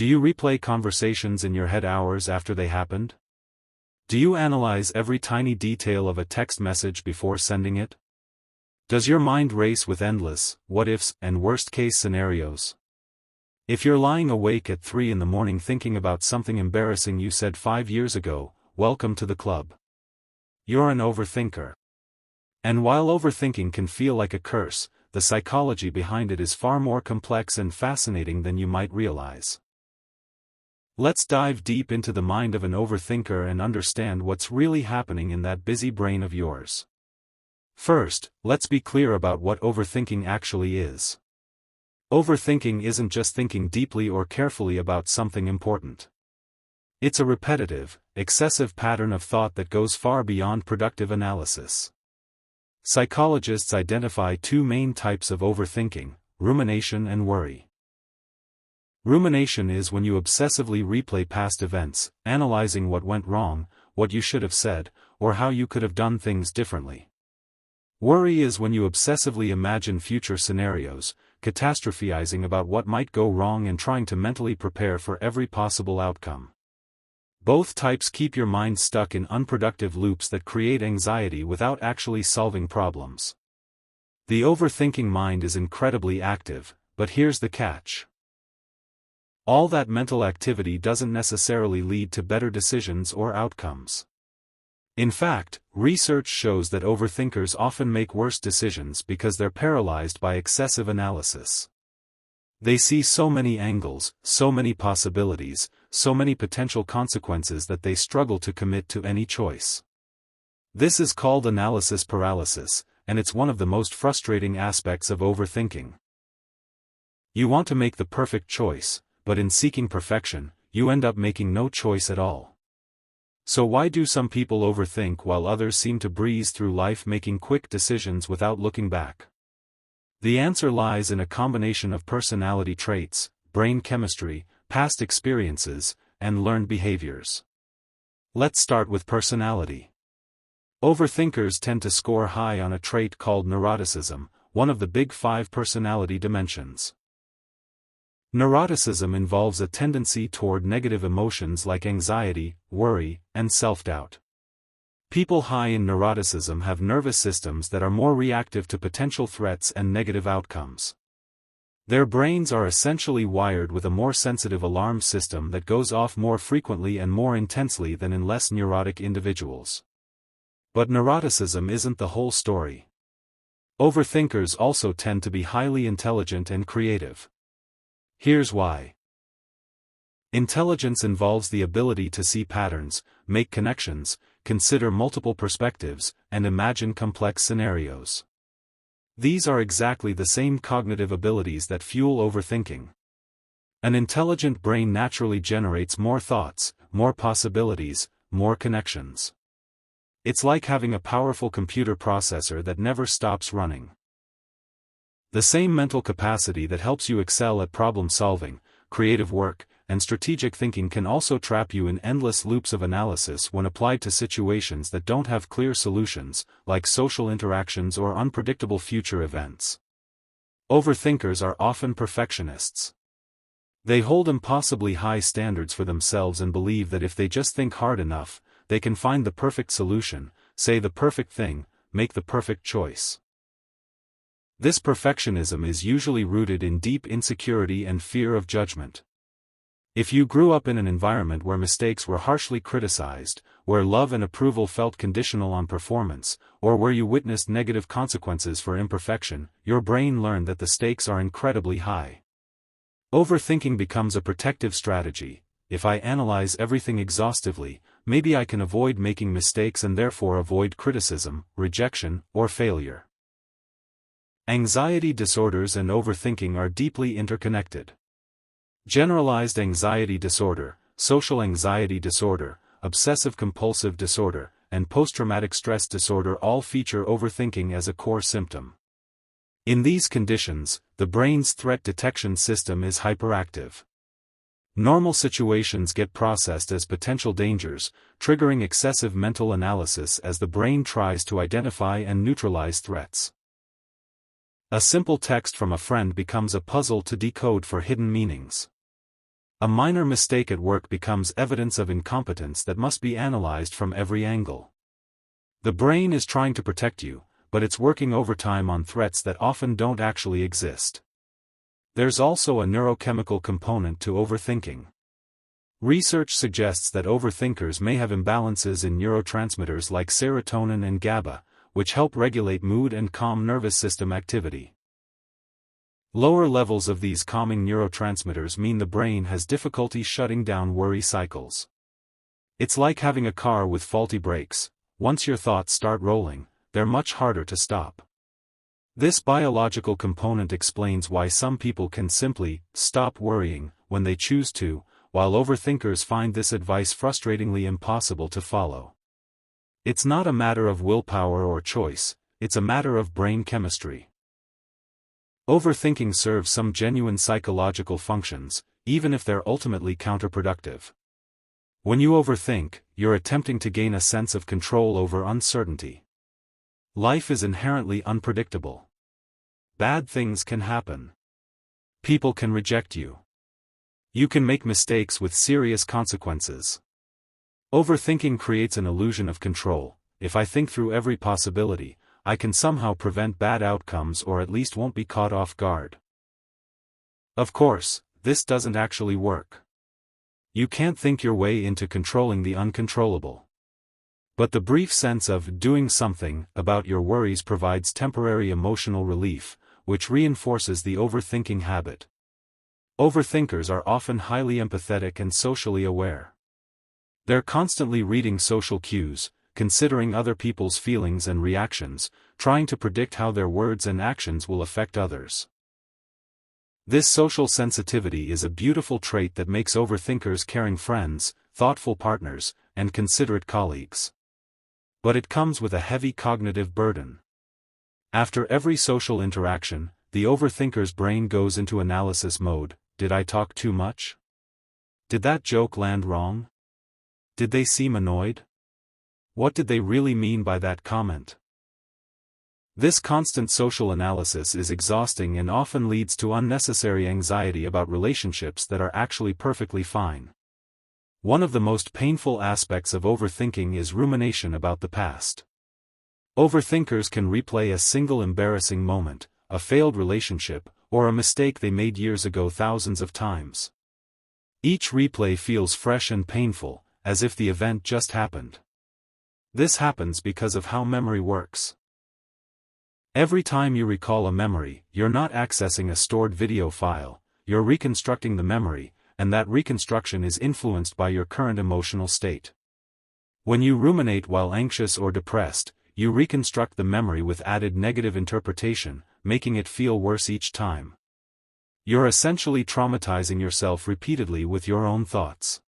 Do you replay conversations in your head hours after they happened? Do you analyze every tiny detail of a text message before sending it? Does your mind race with endless what-ifs and worst-case scenarios? If you're lying awake at 3 in the morning thinking about something embarrassing you said 5 years ago, welcome to the club. You're an overthinker. And while overthinking can feel like a curse, the psychology behind it is far more complex and fascinating than you might realize. Let's dive deep into the mind of an overthinker and understand what's really happening in that busy brain of yours. First, let's be clear about what overthinking actually is. Overthinking isn't just thinking deeply or carefully about something important. It's a repetitive, excessive pattern of thought that goes far beyond productive analysis. Psychologists identify two main types of overthinking: rumination and worry. Rumination is when you obsessively replay past events, analyzing what went wrong, what you should have said, or how you could have done things differently. Worry is when you obsessively imagine future scenarios, catastrophizing about what might go wrong and trying to mentally prepare for every possible outcome. Both types keep your mind stuck in unproductive loops that create anxiety without actually solving problems. The overthinking mind is incredibly active, but here's the catch. All that mental activity doesn't necessarily lead to better decisions or outcomes. In fact, research shows that overthinkers often make worse decisions because they're paralyzed by excessive analysis. They see so many angles, so many possibilities, so many potential consequences that they struggle to commit to any choice. This is called analysis paralysis, and it's one of the most frustrating aspects of overthinking. You want to make the perfect choice, but in seeking perfection, you end up making no choice at all. So why do some people overthink while others seem to breeze through life making quick decisions without looking back? The answer lies in a combination of personality traits, brain chemistry, past experiences, and learned behaviors. Let's start with personality. Overthinkers tend to score high on a trait called neuroticism, one of the big 5 personality dimensions. Neuroticism involves a tendency toward negative emotions like anxiety, worry, and self-doubt. People high in neuroticism have nervous systems that are more reactive to potential threats and negative outcomes. Their brains are essentially wired with a more sensitive alarm system that goes off more frequently and more intensely than in less neurotic individuals. But neuroticism isn't the whole story. Overthinkers also tend to be highly intelligent and creative. Here's why. Intelligence involves the ability to see patterns, make connections, consider multiple perspectives, and imagine complex scenarios. These are exactly the same cognitive abilities that fuel overthinking. An intelligent brain naturally generates more thoughts, more possibilities, more connections. It's like having a powerful computer processor that never stops running. The same mental capacity that helps you excel at problem-solving, creative work, and strategic thinking can also trap you in endless loops of analysis when applied to situations that don't have clear solutions, like social interactions or unpredictable future events. Overthinkers are often perfectionists. They hold impossibly high standards for themselves and believe that if they just think hard enough, they can find the perfect solution, say the perfect thing, make the perfect choice. This perfectionism is usually rooted in deep insecurity and fear of judgment. If you grew up in an environment where mistakes were harshly criticized, where love and approval felt conditional on performance, or where you witnessed negative consequences for imperfection, your brain learned that the stakes are incredibly high. Overthinking becomes a protective strategy. If I analyze everything exhaustively, maybe I can avoid making mistakes and therefore avoid criticism, rejection, or failure. Anxiety disorders and overthinking are deeply interconnected. Generalized anxiety disorder, social anxiety disorder, obsessive-compulsive disorder, and post-traumatic stress disorder all feature overthinking as a core symptom. In these conditions, the brain's threat detection system is hyperactive. Normal situations get processed as potential dangers, triggering excessive mental analysis as the brain tries to identify and neutralize threats. A simple text from a friend becomes a puzzle to decode for hidden meanings. A minor mistake at work becomes evidence of incompetence that must be analyzed from every angle. The brain is trying to protect you, but it's working overtime on threats that often don't actually exist. There's also a neurochemical component to overthinking. Research suggests that overthinkers may have imbalances in neurotransmitters like serotonin and GABA, which help regulate mood and calm nervous system activity. Lower levels of these calming neurotransmitters mean the brain has difficulty shutting down worry cycles. It's like having a car with faulty brakes. Once your thoughts start rolling, they're much harder to stop. This biological component explains why some people can simply stop worrying when they choose to, while overthinkers find this advice frustratingly impossible to follow. It's not a matter of willpower or choice, it's a matter of brain chemistry. Overthinking serves some genuine psychological functions, even if they're ultimately counterproductive. When you overthink, you're attempting to gain a sense of control over uncertainty. Life is inherently unpredictable. Bad things can happen. People can reject you. You can make mistakes with serious consequences. Overthinking creates an illusion of control. If I think through every possibility, I can somehow prevent bad outcomes or at least won't be caught off guard. Of course, this doesn't actually work. You can't think your way into controlling the uncontrollable. But the brief sense of doing something about your worries provides temporary emotional relief, which reinforces the overthinking habit. Overthinkers are often highly empathetic and socially aware. They're constantly reading social cues, considering other people's feelings and reactions, trying to predict how their words and actions will affect others. This social sensitivity is a beautiful trait that makes overthinkers caring friends, thoughtful partners, and considerate colleagues. But it comes with a heavy cognitive burden. After every social interaction, the overthinker's brain goes into analysis mode. Did I talk too much? Did that joke land wrong? Did they seem annoyed? What did they really mean by that comment? This constant social analysis is exhausting and often leads to unnecessary anxiety about relationships that are actually perfectly fine. One of the most painful aspects of overthinking is rumination about the past. Overthinkers can replay a single embarrassing moment, a failed relationship, or a mistake they made years ago thousands of times. Each replay feels fresh and painful, as if the event just happened. This happens because of how memory works. Every time you recall a memory, you're not accessing a stored video file, you're reconstructing the memory, and that reconstruction is influenced by your current emotional state. When you ruminate while anxious or depressed, you reconstruct the memory with added negative interpretation, making it feel worse each time. You're essentially traumatizing yourself repeatedly with your own thoughts.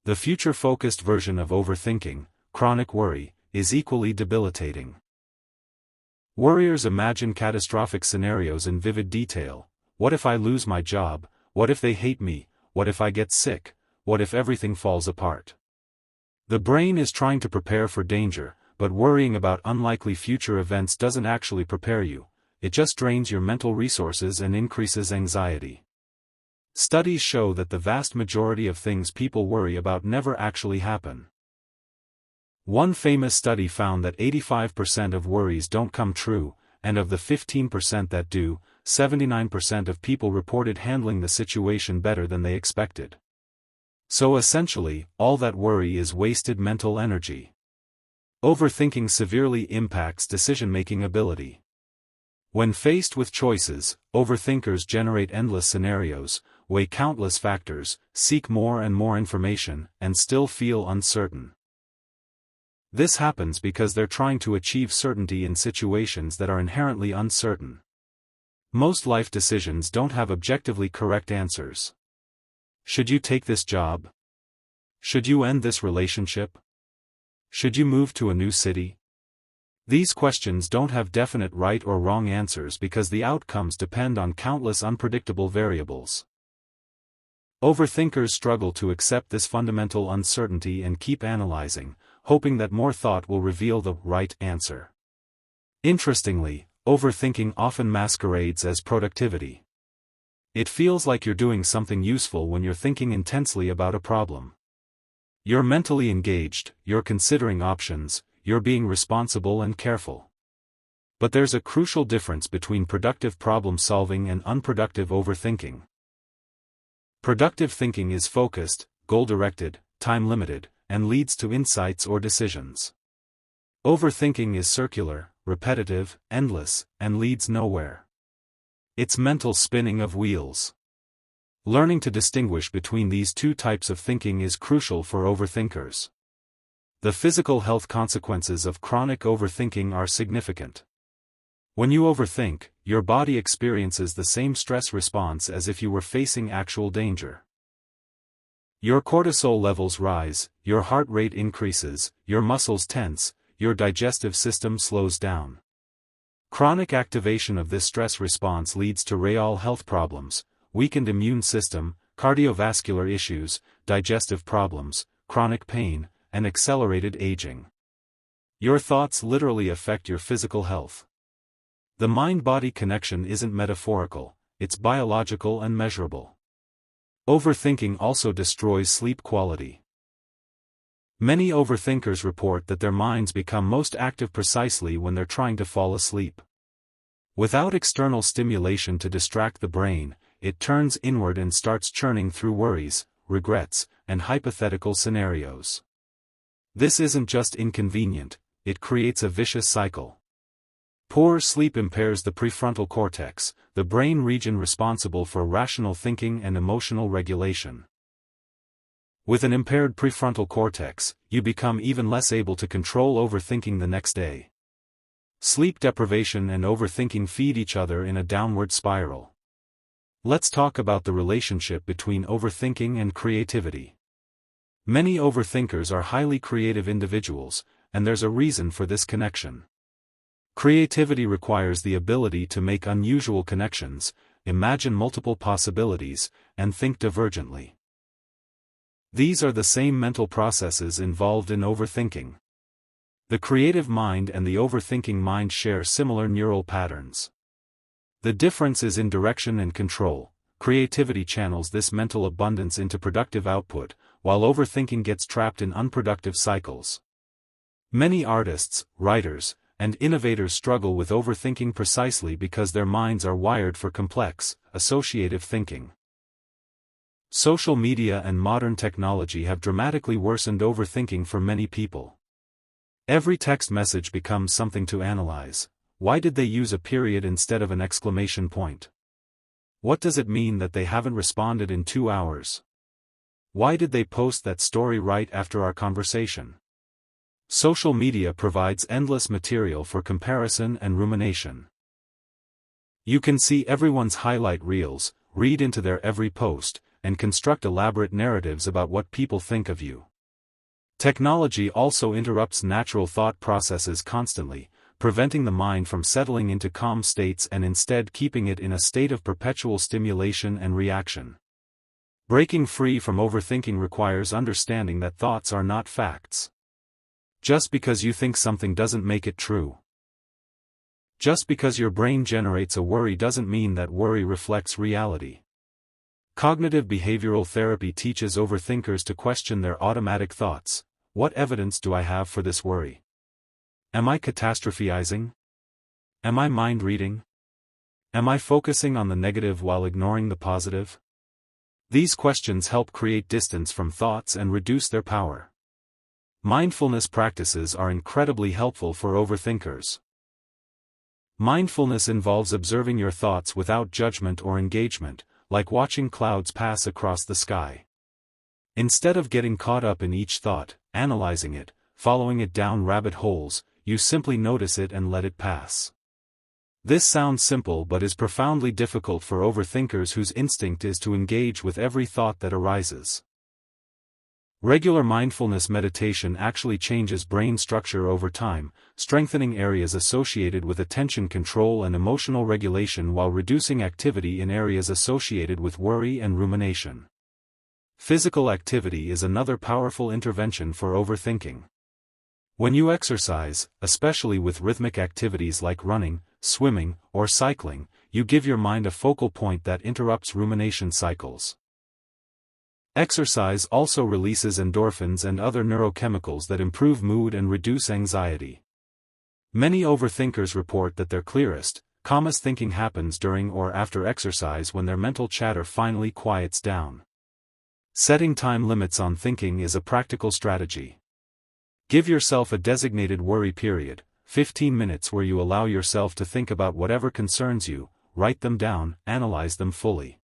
The future-focused version of overthinking, chronic worry, is equally debilitating. Worriers imagine catastrophic scenarios in vivid detail. What if I lose my job? What if they hate me? What if I get sick? What if everything falls apart? The brain is trying to prepare for danger, but worrying about unlikely future events doesn't actually prepare you. It just drains your mental resources and increases anxiety. Studies show that the vast majority of things people worry about never actually happen. One famous study found that 85% of worries don't come true, and of the 15% that do, 79% of people reported handling the situation better than they expected. So essentially, all that worry is wasted mental energy. Overthinking severely impacts decision-making ability. When faced with choices, overthinkers generate endless scenarios, weigh countless factors, seek more and more information, and still feel uncertain. This happens because they're trying to achieve certainty in situations that are inherently uncertain. Most life decisions don't have objectively correct answers. Should you take this job? Should you end this relationship? Should you move to a new city? These questions don't have definite right or wrong answers because the outcomes depend on countless unpredictable variables. Overthinkers struggle to accept this fundamental uncertainty and keep analyzing, hoping that more thought will reveal the right answer. Interestingly, overthinking often masquerades as productivity. It feels like you're doing something useful when you're thinking intensely about a problem. You're mentally engaged, you're considering options, you're being responsible and careful. But there's a crucial difference between productive problem-solving and unproductive overthinking. Productive thinking is focused, goal-directed, time-limited, and leads to insights or decisions. Overthinking is circular, repetitive, endless, and leads nowhere. It's mental spinning of wheels. Learning to distinguish between these two types of thinking is crucial for overthinkers. The physical health consequences of chronic overthinking are significant. When you overthink, your body experiences the same stress response as if you were facing actual danger. Your cortisol levels rise, your heart rate increases, your muscles tense, your digestive system slows down. Chronic activation of this stress response leads to real health problems, weakened immune system, cardiovascular issues, digestive problems, chronic pain, and accelerated aging. Your thoughts literally affect your physical health. The mind-body connection isn't metaphorical, it's biological and measurable. Overthinking also destroys sleep quality. Many overthinkers report that their minds become most active precisely when they're trying to fall asleep. Without external stimulation to distract the brain, it turns inward and starts churning through worries, regrets, and hypothetical scenarios. This isn't just inconvenient, it creates a vicious cycle. Poor sleep impairs the prefrontal cortex, the brain region responsible for rational thinking and emotional regulation. With an impaired prefrontal cortex, you become even less able to control overthinking the next day. Sleep deprivation and overthinking feed each other in a downward spiral. Let's talk about the relationship between overthinking and creativity. Many overthinkers are highly creative individuals, and there's a reason for this connection. Creativity requires the ability to make unusual connections, imagine multiple possibilities, and think divergently. These are the same mental processes involved in overthinking. The creative mind and the overthinking mind share similar neural patterns. The difference is in direction and control. Creativity channels this mental abundance into productive output, while overthinking gets trapped in unproductive cycles. Many artists, writers, and innovators struggle with overthinking precisely because their minds are wired for complex, associative thinking. Social media and modern technology have dramatically worsened overthinking for many people. Every text message becomes something to analyze. Why did they use a period instead of an exclamation point? What does it mean that they haven't responded in 2 hours? Why did they post that story right after our conversation? Social media provides endless material for comparison and rumination. You can see everyone's highlight reels, read into their every post, and construct elaborate narratives about what people think of you. Technology also interrupts natural thought processes constantly, preventing the mind from settling into calm states and instead keeping it in a state of perpetual stimulation and reaction. Breaking free from overthinking requires understanding that thoughts are not facts. Just because you think something doesn't make it true. Just because your brain generates a worry doesn't mean that worry reflects reality. Cognitive behavioral therapy teaches overthinkers to question their automatic thoughts. What evidence do I have for this worry? Am I catastrophizing? Am I mind reading? Am I focusing on the negative while ignoring the positive? These questions help create distance from thoughts and reduce their power. Mindfulness practices are incredibly helpful for overthinkers. Mindfulness involves observing your thoughts without judgment or engagement, like watching clouds pass across the sky. Instead of getting caught up in each thought, analyzing it, following it down rabbit holes, you simply notice it and let it pass. This sounds simple but is profoundly difficult for overthinkers whose instinct is to engage with every thought that arises. Regular mindfulness meditation actually changes brain structure over time, strengthening areas associated with attention control and emotional regulation while reducing activity in areas associated with worry and rumination. Physical activity is another powerful intervention for overthinking. When you exercise, especially with rhythmic activities like running, swimming, or cycling, you give your mind a focal point that interrupts rumination cycles. Exercise also releases endorphins and other neurochemicals that improve mood and reduce anxiety. Many overthinkers report that their clearest, calmest thinking happens during or after exercise when their mental chatter finally quiets down. Setting time limits on thinking is a practical strategy. Give yourself a designated worry period, 15 minutes where you allow yourself to think about whatever concerns you, write them down, analyze them fully.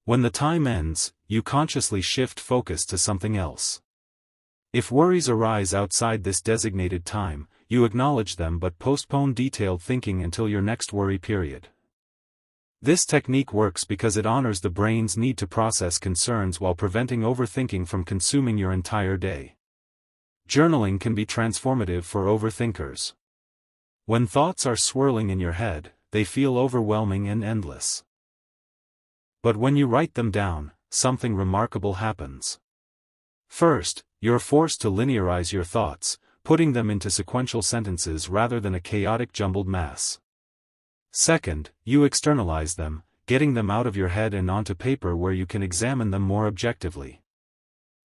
When the time ends, you consciously shift focus to something else. If worries arise outside this designated time, you acknowledge them but postpone detailed thinking until your next worry period. This technique works because it honors the brain's need to process concerns while preventing overthinking from consuming your entire day. Journaling can be transformative for overthinkers. When thoughts are swirling in your head, they feel overwhelming and endless. But when you write them down, something remarkable happens. First, you're forced to linearize your thoughts, putting them into sequential sentences rather than a chaotic jumbled mass. Second, you externalize them, getting them out of your head and onto paper where you can examine them more objectively.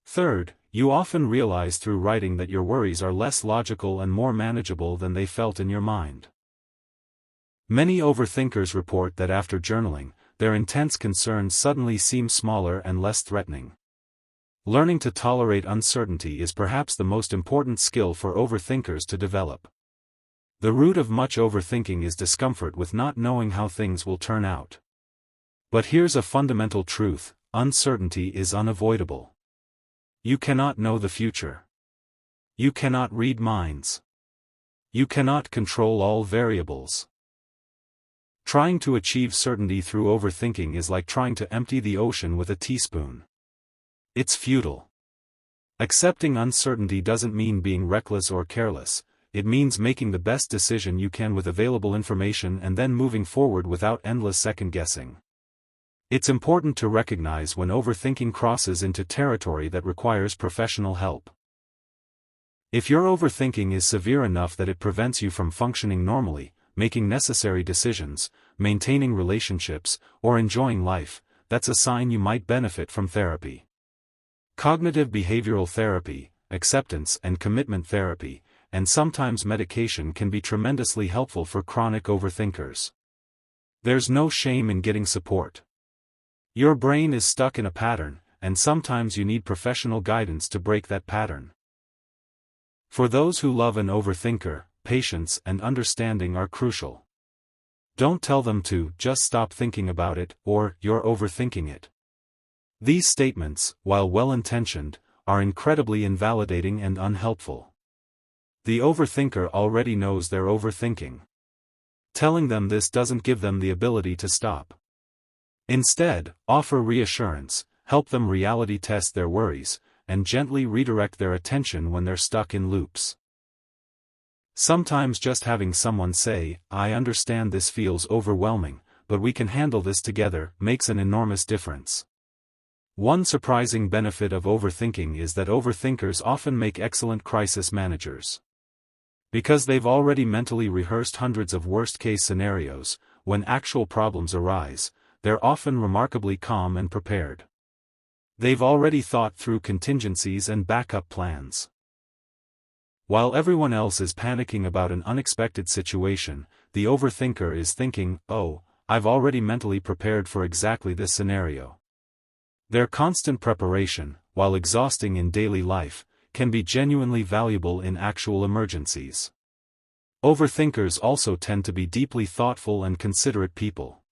Third, you often realize through writing that your worries are less logical and more manageable than they felt in your mind. Many overthinkers report that after journaling, their intense concerns suddenly seem smaller and less threatening. Learning to tolerate uncertainty is perhaps the most important skill for overthinkers to develop. The root of much overthinking is discomfort with not knowing how things will turn out. But here's a fundamental truth: uncertainty is unavoidable. You cannot know the future. You cannot read minds. You cannot control all variables. Trying to achieve certainty through overthinking is like trying to empty the ocean with a teaspoon. It's futile. Accepting uncertainty doesn't mean being reckless or careless, it means making the best decision you can with available information and then moving forward without endless second-guessing. It's important to recognize when overthinking crosses into territory that requires professional help. If your overthinking is severe enough that it prevents you from functioning normally, making necessary decisions, maintaining relationships, or enjoying life, that's a sign you might benefit from therapy. Cognitive behavioral therapy, acceptance and commitment therapy, and sometimes medication can be tremendously helpful for chronic overthinkers. There's no shame in getting support. Your brain is stuck in a pattern, and sometimes you need professional guidance to break that pattern. For those who love an overthinker, patience and understanding are crucial. Don't tell them to just stop thinking about it, or you're overthinking it. These statements, while well-intentioned, are incredibly invalidating and unhelpful. The overthinker already knows they're overthinking. Telling them this doesn't give them the ability to stop. Instead, offer reassurance, help them reality test their worries, and gently redirect their attention when they're stuck in loops. Sometimes just having someone say, "I understand this feels overwhelming, but we can handle this together," makes an enormous difference. One surprising benefit of overthinking is that overthinkers often make excellent crisis managers. Because they've already mentally rehearsed hundreds of worst-case scenarios, when actual problems arise, they're often remarkably calm and prepared. They've already thought through contingencies and backup plans. While everyone else is panicking about an unexpected situation, the overthinker is thinking, "Oh, I've already mentally prepared for exactly this scenario." Their constant preparation, while exhausting in daily life, can be genuinely valuable in actual emergencies. Overthinkers also tend to be deeply thoughtful and considerate people.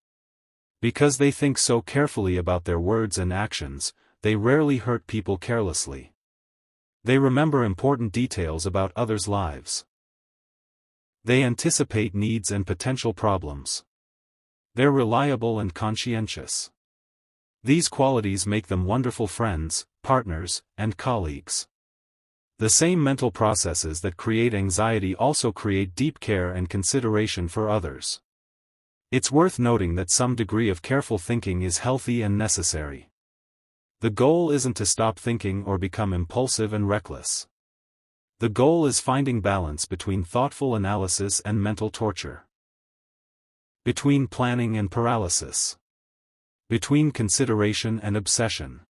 Because they think so carefully about their words and actions, they rarely hurt people carelessly. They remember important details about others' lives. They anticipate needs and potential problems. They're reliable and conscientious. These qualities make them wonderful friends, partners, and colleagues. The same mental processes that create anxiety also create deep care and consideration for others. It's worth noting that some degree of careful thinking is healthy and necessary. The goal isn't to stop thinking or become impulsive and reckless. The goal is finding balance between thoughtful analysis and mental torture. Between planning and paralysis. Between consideration and obsession.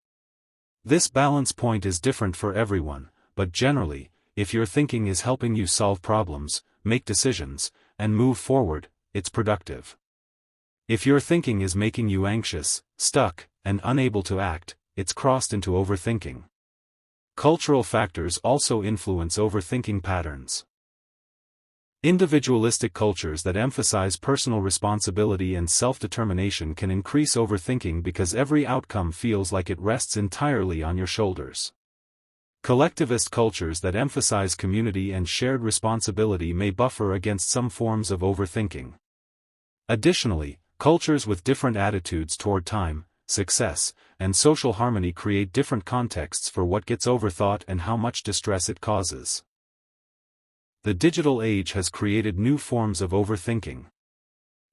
This balance point is different for everyone, but generally, if your thinking is helping you solve problems, make decisions, and move forward, it's productive. If your thinking is making you anxious, stuck, and unable to act, it's crossed into overthinking. Cultural factors also influence overthinking patterns. Individualistic cultures that emphasize personal responsibility and self-determination can increase overthinking because every outcome feels like it rests entirely on your shoulders. Collectivist cultures that emphasize community and shared responsibility may buffer against some forms of overthinking. Additionally, cultures with different attitudes toward time, success, and social harmony create different contexts for what gets overthought and how much distress it causes. The digital age has created new forms of overthinking.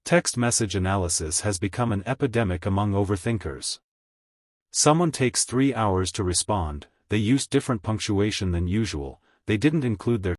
Text message analysis has become an epidemic among overthinkers. Someone takes 3 hours to respond, they used different punctuation than usual, they didn't include their